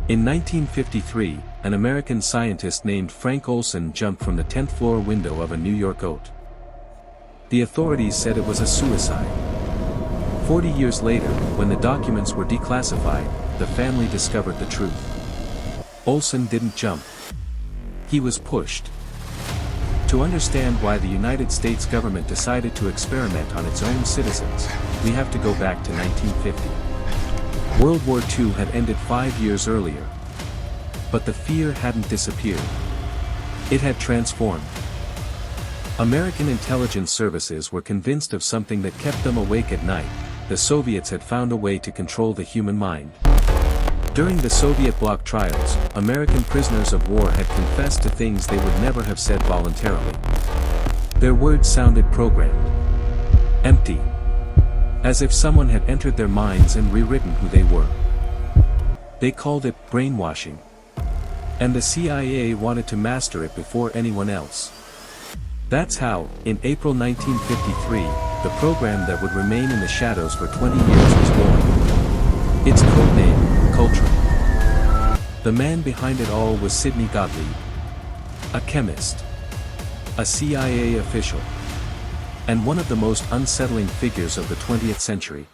In 1953, an American scientist named Frank Olson jumped from the 10th floor window of a New York OT. The authorities said it was a suicide. 40 years later, when the documents were declassified, the family discovered the truth. Olson didn't jump. He was pushed. To understand why the United States government decided to experiment on its own citizens, we have to go back to 1950. World War II had ended 5 years earlier. But the fear hadn't disappeared. It had transformed. American intelligence services were convinced of something that kept them awake at night: the Soviets had found a way to control the human mind. During the Soviet bloc trials, American prisoners of war had confessed to things they would never have said voluntarily. Their words sounded programmed. Empty. As if someone had entered their minds and rewritten who they were. They called it brainwashing. And the CIA wanted to master it before anyone else. That's how, in April 1953, the program that would remain in the shadows for 20 years was born. Its codename, MKUltra. The man behind it all was Sidney Gottlieb. A chemist. A CIA official. And one of the most unsettling figures of the 20th century.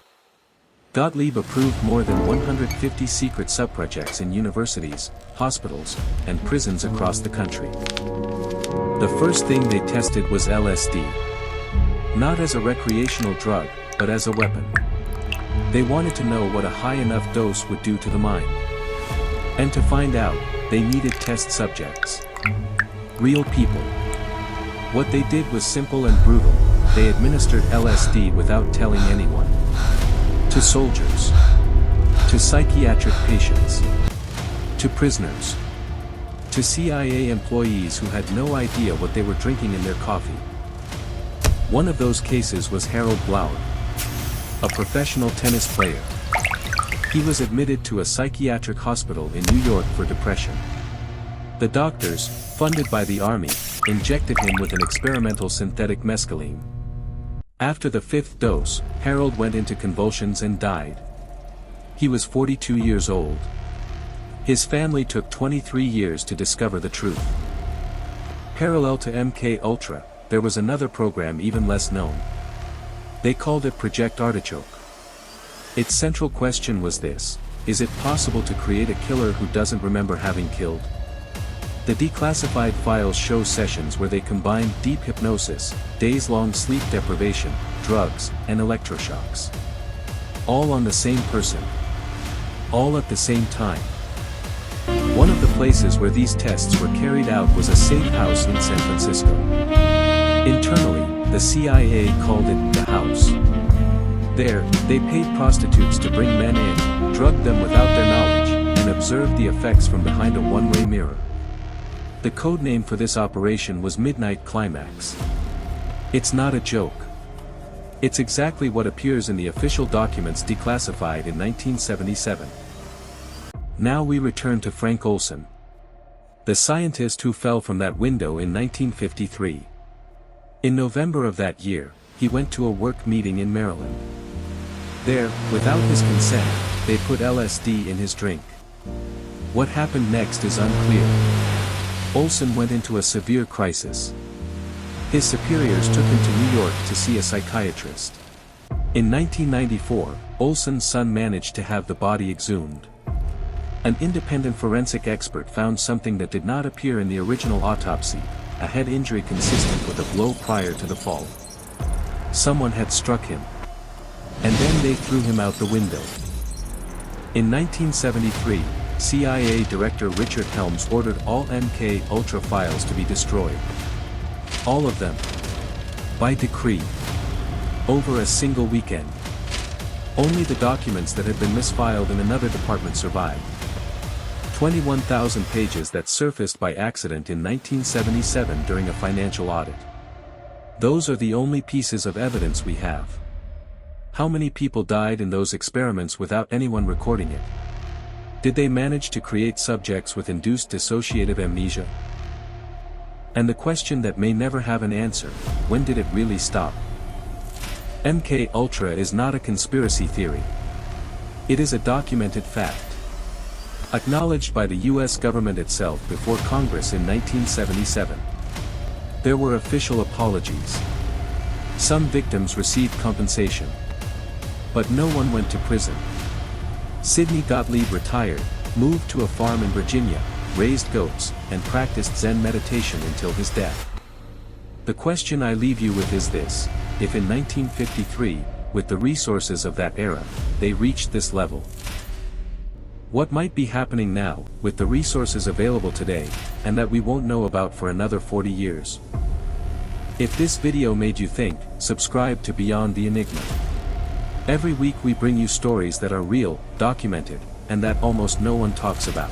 Gottlieb approved more than 150 secret subprojects in universities, hospitals, and prisons across the country. The first thing they tested was LSD. Not as a recreational drug, but as a weapon. They wanted to know what a high enough dose would do to the mind. And to find out, they needed test subjects. Real people. What they did was simple and brutal: they administered LSD without telling anyone. To soldiers. To psychiatric patients. To prisoners. To CIA employees who had no idea what they were drinking in their coffee. One of those cases was Harold Blower, a professional tennis player. He was admitted to a psychiatric hospital in New York for depression. The doctors, funded by the army, injected him with an experimental synthetic mescaline. After the 5th dose, Harold went into convulsions and died. He was 42 years old. His family took 23 years to discover the truth. Parallel to MKUltra, there was another program even less known. They called it Project Artichoke. Its central question was this: is it possible to create a killer who doesn't remember having killed? The declassified files show sessions where they combined deep hypnosis, days-long sleep deprivation, drugs, and electroshocks. All on the same person. All at the same time. One of the places where these tests were carried out was a safe house in San Francisco. Internally, the CIA called it the house. There, they paid prostitutes to bring men in, drugged them without their knowledge, and observed the effects from behind a one-way mirror. The code name for this operation was Midnight Climax. It's not a joke. It's exactly what appears in the official documents declassified in 1977. Now we return to Frank Olson, the scientist who fell from that window in 1953. In November of that year, he went to a work meeting in Maryland. There, without his consent, they put LSD in his drink. What happened next is unclear. Olson went into a severe crisis. His superiors took him to New York to see a psychiatrist. In 1994, Olson's son managed to have the body exhumed. An independent forensic expert found something that did not appear in the original autopsy: a head injury consistent with a blow prior to the fall. Someone had struck him. And then they threw him out the window. In 1973, CIA Director Richard Helms ordered all MKUltra files to be destroyed. All of them. By decree. Over a single weekend. Only the documents that had been misfiled in another department survived. 21,000 pages that surfaced by accident in 1977 during a financial audit. Those are the only pieces of evidence we have. How many people died in those experiments without anyone recording it? Did they manage to create subjects with induced dissociative amnesia? And the question that may never have an answer: when did it really stop? MKUltra is not a conspiracy theory. It is a documented fact. acknowledged by the U.S. government itself before Congress in 1977. There were official apologies. Some victims received compensation. But no one went to prison. Sidney Gottlieb retired, moved to a farm in Virginia, raised goats, and practiced Zen meditation until his death. The question I leave you with is this: if in 1953, with the resources of that era, they reached this level, what might be happening now, with the resources available today, and that we won't know about for another 40 years? If this video made you think, subscribe to Beyond the Enigma. Every week we bring you stories that are real, documented, and that almost no one talks about.